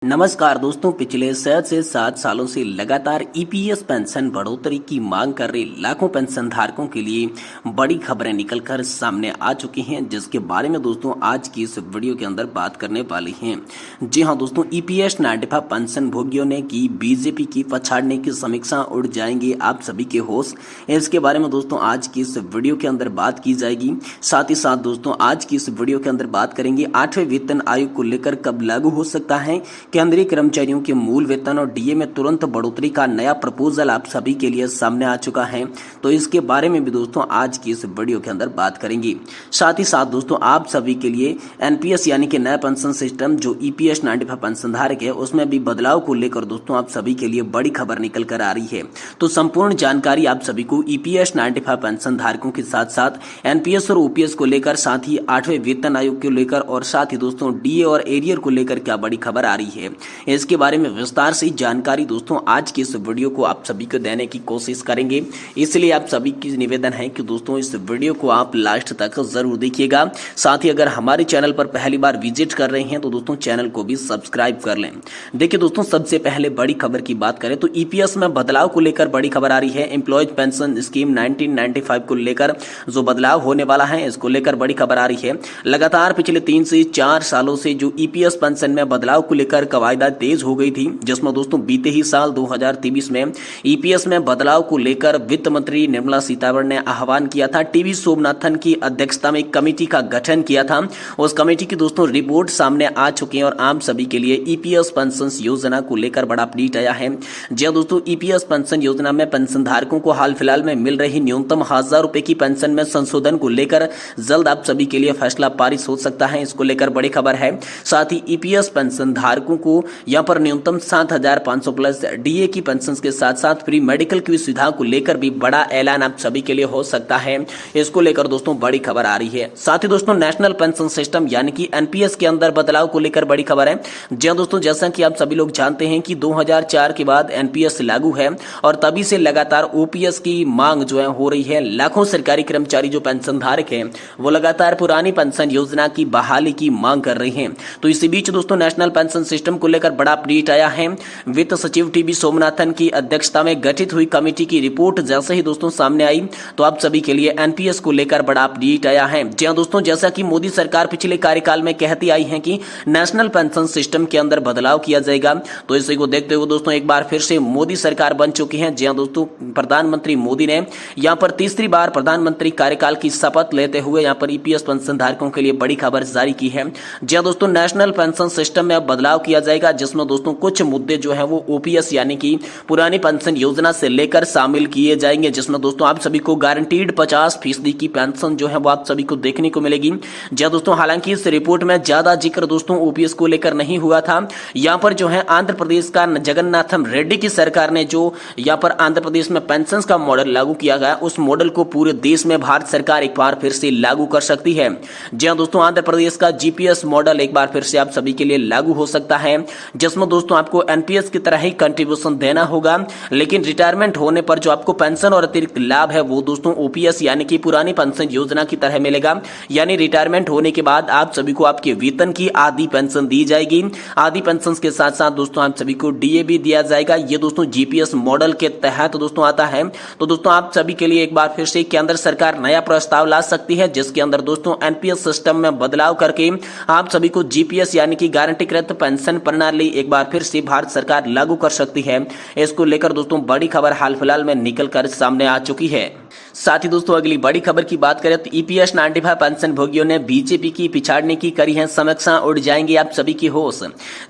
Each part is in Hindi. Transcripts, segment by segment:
नमस्कार दोस्तों, पिछले 6 से 7 सालों से लगातार ईपीएस पेंशन बढ़ोतरी की मांग कर रहे लाखों पेंशन धारकों के लिए बड़ी खबरें निकलकर सामने आ चुकी हैं, जिसके बारे में दोस्तों आज की इस वीडियो के अंदर बात करने वाली हैं। जी हां दोस्तों, ईपीएस 95 पेंशन भोगियों ने की बीजेपी की पछाड़ने की समीक्षा, उड़ जाएंगे आप सभी के होश। इसके बारे में दोस्तों आज की इस वीडियो के अंदर बात की जाएगी। साथ ही साथ दोस्तों आज की इस वीडियो के अंदर बात करेंगे 8वें वेतन आयोग को लेकर कब लागू हो सकता है। केंद्रीय कर्मचारियों के मूल वेतन और डीए में तुरंत बढ़ोतरी का नया प्रपोजल आप सभी के लिए सामने आ चुका है, तो इसके बारे में भी दोस्तों आज की इस वीडियो के अंदर बात करेंगे। साथ ही साथ दोस्तों आप सभी के लिए एनपीएस यानी कि नया पेंशन सिस्टम जो ईपीएस 95 पेंशन धारक है उसमें भी बदलाव को लेकर दोस्तों आप सभी के लिए बड़ी खबर निकल कर आ रही है। तो संपूर्ण जानकारी आप सभी को ईपीएस 95 पेंशन धारकों के साथ साथ एनपीएस और ओपीएस को लेकर, साथ ही 8वें वेतन आयोग को लेकर और साथ ही दोस्तों डीए और एरियर को लेकर क्या बड़ी खबर आ रही है, इसके बारे में विस्तार से जानकारी दोस्तों आज की इस वीडियो को आप सभी को देने की कोशिश करेंगे। इसलिए आप सभी की निवेदन है कि दोस्तों इस वीडियो को आप लास्ट तक जरूर देखिएगा। साथ ही अगर हमारे चैनल पर पहली बार विजिट कर रहे हैं तो दोस्तों चैनल को भी सब्सक्राइब कर लें। देखिए दोस्तों, सबसे पहले बड़ी खबर की बात करें तो ईपीएस में बदलाव को लेकर बड़ी खबर आ रही है। एम्प्लॉयज पेंशन स्कीम 1995 को लेकर जो बदलाव होने वाला है इसको लेकर बड़ी खबर आ रही है। लगातार पिछले 3 से 4 सालों से जो ईपीएस पेंशन में बदलाव को लेकर कवायदा तेज हो गई थी, जिसमें दोस्तों बीते ही साल 2023 में ईपीएस में बदलाव को लेकर वित्त मंत्री निर्मला सीतारमण ने आह्वान किया था। टीवी सोमनाथन की अध्यक्षता में एक कमेटी का गठन किया था। उस कमेटी की दोस्तों रिपोर्ट सामने आ चुकी है और आप सभी के लिए ईपीएस पेंशन योजना को लेकर बड़ा अपडेट आया है। जी दोस्तों, ईपीएस पेंशन योजना में पेंशन धारकों को हाल फिलहाल में मिल रही न्यूनतम 1000 रुपए की पेंशन में संशोधन को लेकर जल्द आप सभी के लिए फैसला पारित हो सकता है। इसको लेकर बड़ी खबर है। साथ ही ईपीएस पेंशन धारकों को यहां पर न्यूनतम 7500 प्लस डीए की पेंशन के साथ साथ फ्री मेडिकल की सुविधा को लेकर भी बड़ा ऐलान आप सभी के लिए हो सकता है। इसको लेकर दोस्तों बड़ी खबर आ रही है। साथ ही दोस्तों नेशनल पेंशन सिस्टम यानी कि एनपीएस के अंदर बदलाव को लेकर बड़ी खबर है। जी दोस्तों, जैसा कि आप सभी लोग जानते हैं कि 2004 के बाद एनपीएस लागू है और तभी से लगातार ओपीएस की मांग जो है हो रही है। लाखों सरकारी कर्मचारी जो पेंशन धारक हैं वो लगातार पुरानी पेंशन योजना की बहाली की मांग कर रहे हैं। तो इसी बीच दोस्तों नेशनल पेंशन सिस्टम को लेकर बड़ा अपडेट आया है। वित्त सचिव टीवी सोमनाथन की अध्यक्षता में गठित हुई कमेटी की रिपोर्ट जैसे ही दोस्तों सामने आई तो आप सभी के लिए एनपीएस को लेकर बड़ा अपडेट आया है। जी दोस्तों, जैसा कि मोदी सरकार पिछले कार्यकाल में कहती आई है कि नेशनल पेंशन सिस्टम के अंदर बदलाव किया जाएगा, तो इसी को देखते हुए दोस्तों एक बार फिर से मोदी सरकार बन चुकी है। जी दोस्तों, प्रधानमंत्री मोदी ने यहाँ पर तीसरी बार प्रधानमंत्री कार्यकाल की शपथ लेते हुए यहाँ पर ईपीएस पेंशन धारकों के लिए बड़ी खबर जारी की है। जी दोस्तों, नेशनल पेंशन सिस्टम में अब बदलाव किया जाएगा, जिसमें दोस्तों कुछ मुद्दे जो है वो ओपीएस यानी कि पुरानी पेंशन योजना से लेकर शामिल किए जाएंगे, जिसमें दोस्तों आप सभी को गारंटीड 50% की पेंशन जो है वो आप सभी को देखने को मिलेगी। जी दोस्तों, हालांकि इस रिपोर्ट में ज्यादा जिक्र दोस्तों ओपीएस को लेकर नहीं हुआ था। यहाँ पर जो है आंध्र प्रदेश का जगन्नाथम रेड्डी की सरकार ने जो यहाँ पर आंध्र प्रदेश में पेंशन का मॉडल लागू किया गया, उस मॉडल को पूरे देश में भारत सरकार एक बार फिर से लागू कर सकती है। जी दोस्तों, आंध्र प्रदेश का जीपीएस मॉडल एक बार फिर से आप सभी के लिए लागू हो सकता है, जिसमें दोस्तों आपको एनपीएस की तरह ही कंट्रीब्यूशन देना होगा, लेकिन रिटायरमेंट होने पर जो आपको पेंशन और अतिरिक्त लाभ है वो दोस्तों ओपीएस यानी कि पुरानी पेंशन योजना की तरह मिलेगा। यानी रिटायरमेंट होने के बाद आप सभी को आपके वेतन की आधी पेंशन दी जाएगी। आधी पेंशन के साथ साथ दोस्तों आप सभी को डीए भी दिया जाएगा। ये दोस्तों जीपीएस मॉडल के तहत दोस्तों आता है। तो दोस्तों आप सभी के लिए एक बार फिर से केंद्र सरकार नया प्रस्ताव ला सकती है, जिसके अंदर दोस्तों एनपीएस सिस्टम में बदलाव करके आप सभी को जीपीएस यानी कि गारंटीकृत पेंशन प्रणाली एक बार फिर से भारत सरकार लागू कर सकती है। इसको लेकर दोस्तों बड़ी खबर हाल फिलहाल में निकलकर सामने आ चुकी है। साथ ही दोस्तों अगली बड़ी खबर की बात करें तो ईपीएस 95 पेंशन भोगियों ने बीजेपी की पिछाड़ने की करी है समीक्षा, उड़ जाएंगे आप सभी की होश।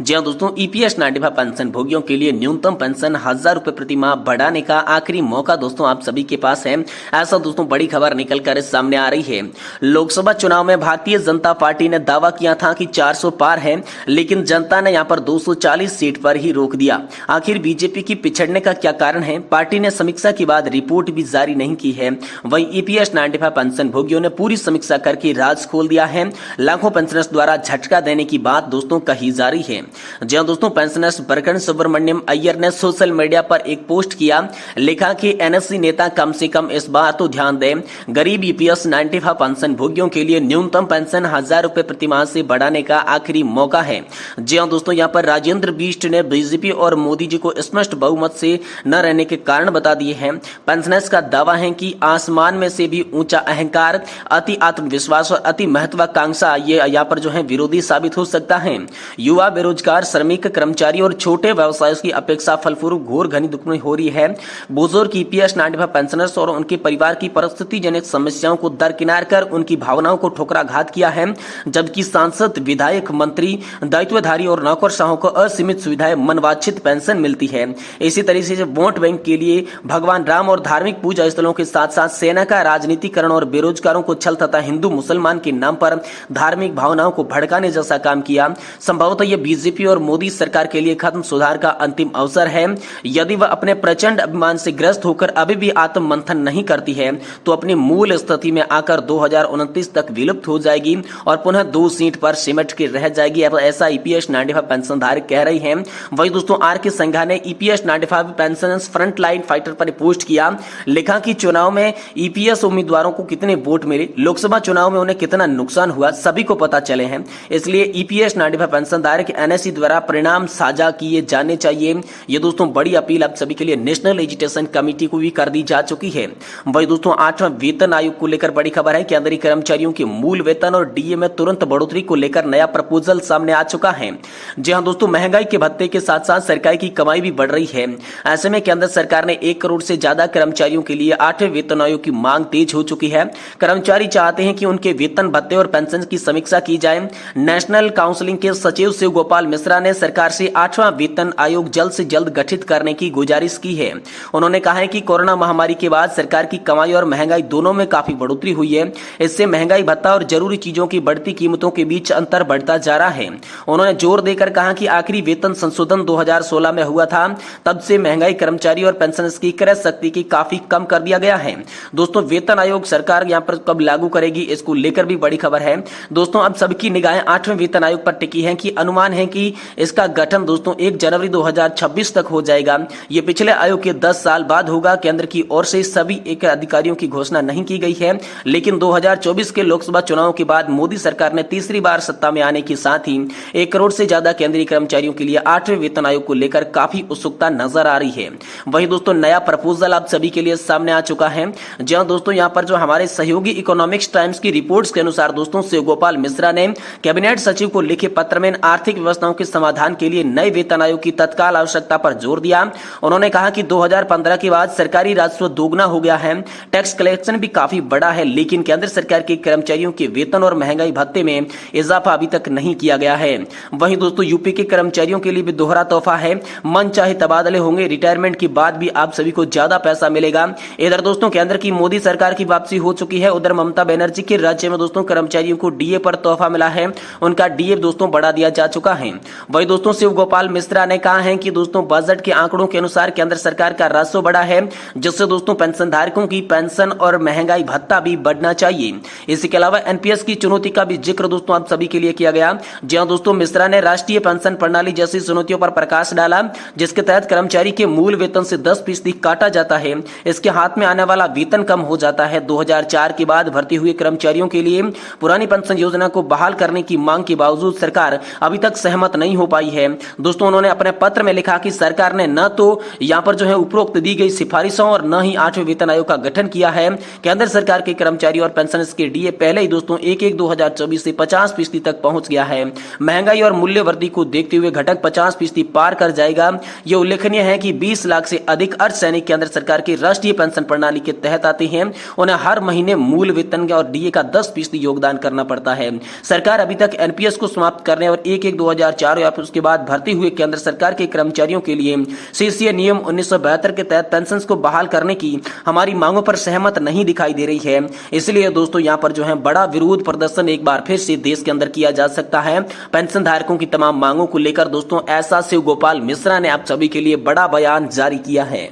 जी हां दोस्तों, ईपीएस 95 पेंशन भोगियों के लिए न्यूनतम पेंशन 1000 रुपए प्रति माह बढ़ाने का आखिरी मौका दोस्तों आप सभी के पास है। ऐसा दोस्तों बड़ी खबर निकलकर सामने आ रही है। लोकसभा चुनाव में भारतीय जनता पार्टी ने दावा किया था कि 400 पार है, लेकिन जनता ने यहाँ पर 240 सीट पर ही रोक दिया। आखिर बीजेपी की पिछड़ने का क्या कारण है? पार्टी ने समीक्षा के बाद रिपोर्ट भी जारी नहीं की की है। वहीं ईपीएस 95 पेंशन भोगियों ने पूरी समीक्षा करके राज खोल दिया है। लाखों पेंशनर्स द्वारा झटका देने की बात दोस्तों कही जा रही है। जहां दोस्तों पेंशनर्स बरकन सुब्रमण्यम अय्यर ने सोशल मीडिया पर एक पोस्ट किया, लिखा कि एनएससी नेता कम से कम इस बार तो ध्यान दें, गरीब ईपीएस 95 पेंशन भोगियों के लिए न्यूनतम पेंशन 1000 रुपए प्रतिमाह से बढ़ाने का आखिरी मौका है। जी हां दोस्तों, यहाँ पर राजेंद्र बिष्ट ने बीजेपी और मोदी जी को स्पष्ट बहुमत से न रहने के कारण बता दिए हैं। पेंशनर्स का दावा है कि आसमान में से भी ऊंचा अहंकार, अति आत्मविश्वास और अति महत्वाकांक्षा ये यहाँ पर जो है विरोधी साबित हो सकता है। युवा, बेरोजगार, श्रमिक, कर्मचारी और छोटे व्यवसायियों की अपेक्षा फलस्वरूप घोर घनी दुख में हो रही है। बुजुर्ग ईपीएस 95 पेंशनर्स और उनके परिवार की परिस्थिति जनित समस्याओं को दरकिनार कर उनकी भावनाओं को ठुकराघात किया है, जबकि सांसद, विधायक, मंत्री, दायित्वधारी और नौकरशाहों को असीमित सुविधाएं, मनवांछित पेंशन मिलती है। इसी तरीके से वोट बैंक के लिए भगवान राम और धार्मिक पूजा स्थलों के साथ साथ सेना का राजनीतिकरण और बेरोजगारों को छल तथा हिंदू मुसलमान के नाम पर धार्मिक भावनाओं को भड़काने जैसा काम किया। संभवतः यह बीजेपी और मोदी सरकार के लिए खत्म सुधार का अंतिम अवसर है। यदि वह अपने प्रचंड अभिमान से ग्रस्त होकर अभी भी आत्म मंथन नहीं करती है तो अपनी मूल स्थिति में आकर 2029 तक विलुप्त हो जाएगी और पुनः 2 सीट पर सिमट के रह जाएगी। ऐसा ईपीएस 95 पेंशनधारक कह रही हैं। वही दोस्तों आर के संघा ने EPS 95 pension front line fighter पर पोस्ट किया, लिखा कि चुनाव में ईपीएस उम्मीदवारों को कितने वोट मिले, लोकसभा चुनाव में उन्हें कितना नुकसान हुआ, सभी को पता चले हैं। इसलिए ईपीएस 95 पेंशनधारक एनएससी द्वारा परिणाम साझा किए जाने चाहिए। ये दोस्तों बड़ी अपील आप सभी के लिए नेशनल एजुकेशन कमेटी को भी कर दी जा चुकी है। वही दोस्तों 8वां वेतन आयोग को लेकर बड़ी खबर है। केंद्रीय कर्मचारियों के मूल वेतन और डीए में तुरंत बढ़ोतरी को लेकर नया प्रपोजल सामने आ चुका है। जी हां दोस्तों, महंगाई के भत्ते के साथ साथ सरकार की कमाई भी बढ़ रही है। ऐसे में केंद्र सरकार ने 1 करोड़ से ज्यादा कर्मचारियों के लिए 8वें वेतन आयोग की मांग तेज हो चुकी है। कर्मचारी चाहते हैं कि उनके वेतन, भत्ते और पेंशन की समीक्षा की जाए। नेशनल काउंसिलिंग के सचिव शिव गोपाल मिश्रा ने सरकार से 8वां वेतन आयोग जल्द से जल्द गठित करने की गुजारिश की है। उन्होंने कहा है कि कोरोना महामारी के बाद सरकार की कमाई और महंगाई दोनों में काफी बढ़ोतरी हुई है। इससे महंगाई भत्ता और जरूरी चीजों की बढ़ती कीमतों के बीच अंतर बढ़ता जा रहा है। उन्होंने जोर देकर कहा कि आखिरी वेतन संशोधन 2016 में हुआ था, तब से महंगाई कर्मचारी और पेंशनर्स की क्रय शक्ति की काफी कम कर दिया गया है। दोस्तों वेतन आयोग सरकार यहाँ पर कब लागू करेगी, इसको लेकर भी बड़ी खबर है। दोस्तों अब सबकी निगाहें 8वें वेतन आयोग पर टिकी है कि अनुमान है कि इसका गठन दोस्तों 1 जनवरी 2026 तक हो जाएगा। ये पिछले आयोग के 10 साल बाद होगा। केंद्र की ओर से सभी एक अधिकारियों की घोषणा नहीं की गई है, लेकिन 2024 के लोकसभा चुनाव के बाद मोदी सरकार ने तीसरी बार सत्ता में आने के साथ ही 1 करोड़ से ज्यादा केंद्रीय कर्मचारियों के लिए 8वें वेतन आयोग को लेकर काफी उत्सुकता नजर आ रही है। वही दोस्तों नया प्रपोजल आप सभी के लिए सामने आ चुका है। जहां दोस्तों यहाँ पर जो हमारे सहयोगी इकोनॉमिक्स टाइम्स की रिपोर्ट्स के अनुसार दोस्तों शिव गोपाल मिश्रा ने कैबिनेट सचिव को लिखे पत्र में आर्थिक व्यवस्थाओं के समाधान के लिए नए वेतन आयोग की तत्काल आवश्यकता पर जोर दिया। उन्होंने कहा कि 2015 के बाद सरकारी राजस्व दोगुना हो गया है, टैक्स कलेक्शन भी काफी बड़ा है, लेकिन केंद्र सरकार के कर्मचारियों के वेतन और महंगाई भत्ते में इजाफा अभी तक नहीं किया गया है। वहीं दोस्तों यूपी के कर्मचारियों के लिए भी दोहरा तोहफा है, मन चाहे तबादले होंगे, रिटायरमेंट के बाद भी आप सभी को ज्यादा पैसा मिलेगा। इधर दोस्तों केंद्र की मोदी सरकार की वापसी हो चुकी है। उधर ममता बनर्जी के राज्य में दोस्तों कर्मचारियों को डीए पर तोहफा मिला है, उनका डीए दोस्तों बढ़ा दिया जा चुका है। वही दोस्तों शिव गोपाल मिश्रा ने कहा है कि दोस्तों बजट के आंकड़ों के अनुसार केंद्र सरकार का राजस्व बढ़ा है, जिससे दोस्तों पेंशन धारकों की पेंशन और महंगाई भत्ता भी बढ़ना चाहिए। इसके अलावा एनपीएस की चुनौती का भी जिक्र दोस्तों आप सभी के लिए किया गया। जहां दोस्तों मिश्रा ने राष्ट्रीय पेंशन प्रणाली जैसी चुनौतियों पर प्रकाश डाला, जिसके तहत कर्मचारी के मूल वेतन से 10% काटा जाता है, इसके हाथ में आने वाला वेतन कम हो जाता है। 2004 के बाद भर्ती हुए कर्मचारियों के लिए पुरानी पेंशन योजना को बहाल करने की मांग के बावजूद सरकार अभी तक सहमत नहीं हो पाई है। दोस्तों उन्होंने अपने पत्र में लिखा कि सरकार ने न तो यहाँ पर जो है उपरोक्त दी गई सिफारिशों और न ही 8वें वेतन आयोग का गठन किया है। केंद्र सरकार के कर्मचारी और पेंशनर्स के डीए पहले ही दोस्तों 1/1/2024 से 50% तक पहुंच गया है। महंगाई और मूल्य वृद्धि को देखते हुए घटक 50% पार कर जाएगा। यह उल्लेखनीय है कि 20 लाख से अधिक अर्धसैनिक केंद्र सरकार की राष्ट्रीय पेंशन प्रणाली के तहत आते हैं। उन्हें हर महीने मूल वेतन और डीए का 10% योगदान करना पड़ता है। सरकार अभी तक एनपीएस को समाप्त करने और 1/1/2004 या फिर उसके बाद भर्ती हुए केंद्र सरकार के कर्मचारियों के लिए सीसीए नियम 1972 के तहत पेंशन को बहाल करने की हमारी मांगों पर सहमत नहीं दिखाई दे रही है। इसलिए दोस्तों यहाँ पर जो है बड़ा विरोध प्रदर्शन एक बार फिर से देश के अंदर किया जा सकता है पेंशन धारकों की तमाम मांगों को लेकर। दोस्तों ऐसा शिव गोपाल मिश्रा ने आप सभी के लिए बड़ा बयान जारी किया है।